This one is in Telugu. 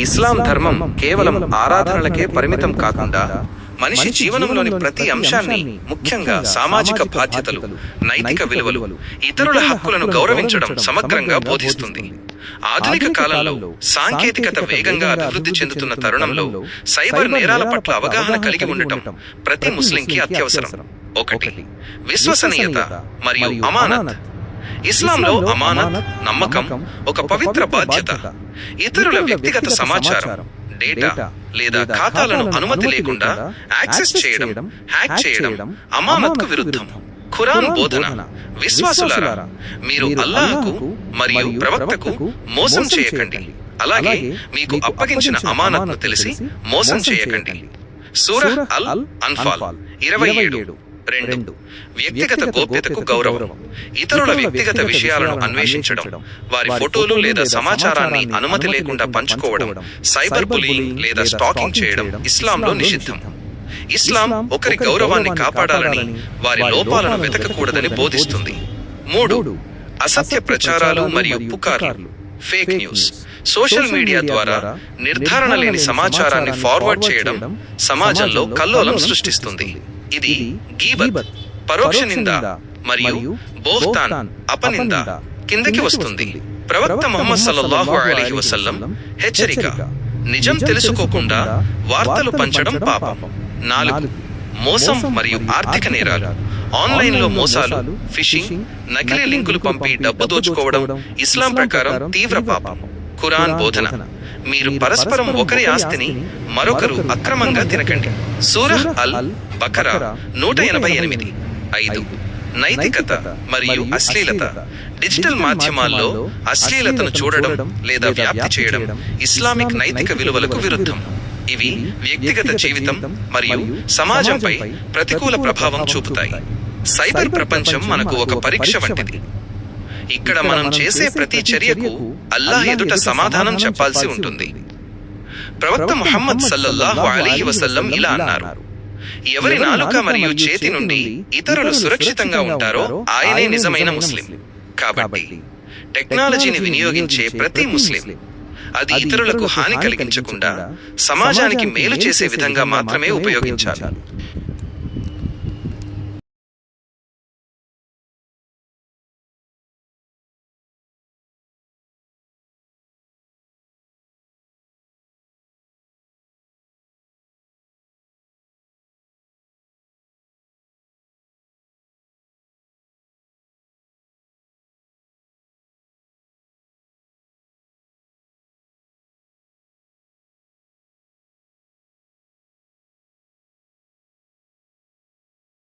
ఇస్లాం ధర్మం కేవలం ఆరాధనలకే పరిమితం కాకుండా మనిషి జీవనంలోని ప్రతి అంశాన్ని, ముఖ్యంగా సామాజిక బాధ్యతలు, నైతిక విలువలు, ఇతరుల హక్కులను గౌరవించడం సమగ్రంగా బోధిస్తుంది. ఆధునిక కాలంలో సాంకేతికత వేగంగా అభివృద్ధి చెందుతున్న తరుణంలో సైబర్ నేరాల పట్ల అవగాహన కలిగి ఉండటం ప్రతి ముస్లింకి అత్యవసరం. 1. విశ్వసనీయత మరియు అమానత్. ఇస్లాంలో అమానత్, నమ్మకం ఒక పవిత్ర బాధ్యత. ఇతరుల వ్యక్తిగత సమాచారం, డేటా లేదా ఖాతాలను అనుమతి లేకుండా యాక్సెస్ చేయడం, హ్యాక్ చేయడం అమానత్కు విరుద్ధం. ఖురాన్ బోధన: విశ్వాసులారా, మీరు అల్లాహ్కు మరియు ప్రవక్తకు మోసం చేయకండి, అలాగే మీకు అప్పగించిన అమానత్ను తెలిసి మోసం చేయకండి. సూరహ్ అల్ అన్ఫాల్ 27:2. వ్యక్తిగత గోప్యతకు గౌరవం. ఇతరుల వ్యక్తిగత విషయాలను అన్వేషించడం, వారి ఫోటోలు లేదా సమాచారాన్ని అనుమతి లేకుండా పంచుకోవడం, సైబర్ బులీయింగ్ లేదా స్టాకింగ్ చేయడం ఇస్లాంలో నిషిద్ధం. ఇస్లాం ఒకరి గౌరవాన్ని కాపాడాలని, వారి లోపాలను వెతకకూడదని బోధిస్తుంది. 3. అసత్య ప్రచారాలు మరియు పుకార్లు, ఫేక్ న్యూస్. సోషల్ మీడియా ద్వారా నిర్ధారణ లేని సమాచారాన్ని ఫార్వర్డ్ చేయడం సమాజంలో కల్లోలం సృష్టిస్తుంది. ఇది గీబత్, పరోక్ష నింద మరియు బోహ్తాన్, అపనింద కిందకి వస్తుంది. ప్రవక్త ముహమ్మద్ సల్లల్లాహు అలైహి వసల్లం హెచ్చరిక: నిజం తెలుసుకోకుండా వార్తలు పంచడం పాపం. 4. మోసం మరియు ఆర్థిక నేరాలు. ఆన్లైన్లో మోసాలు, ఫిషింగ్, నకిలీ లింకులు పంపి డబ్బు దోచుకోవడం ఇస్లాం ప్రకారం తీవ్ర పాపం. ఖురాన్ బోధన: మీరు పరస్పరం ఒకరి ఆస్తిని మరొకరు అక్రమంగా తినకండి. సూరహ్ అల్ బకరా 188. 5. నైతికత మరియు అశ్లీలత. డిజిటల్ మాధ్యమాల్లో అశ్లీలతను చూడడం లేదా వ్యాప్తి చేయడం ఇస్లామిక్ నైతిక విలువలకు విరుద్ధం. ఇవి వ్యక్తిగత జీవితం మరియు సమాజంపై ప్రతికూల ప్రభావం చూపుతాయి. సైబర్ ప్రపంచం మనకు ఒక పరీక్ష వంటిది. ఇక్కడ మనం చేసే ప్రతి చర్యకు అల్లాహ్ ఎదుట సమాధానం చెప్పాల్సి ఉంటుంది. ప్రవక్త ముహమ్మద్ సల్లల్లాహు అలైహి వసల్లం ఇలా అన్నారు: ఎవరి నాలుక మరియు చేతి నుండి ఇతరులు సురక్షితంగా ఉంటారో ఆయనే నిజమైన ముస్లిం. కాబట్టి టెక్నాలజీని వినియోగించే ప్రతి ముస్లిం అది ఇతరులకు హాని కలిగించకుండా సమాజానికి మేలు చేసే విధంగా మాత్రమే ఉపయోగించాలి.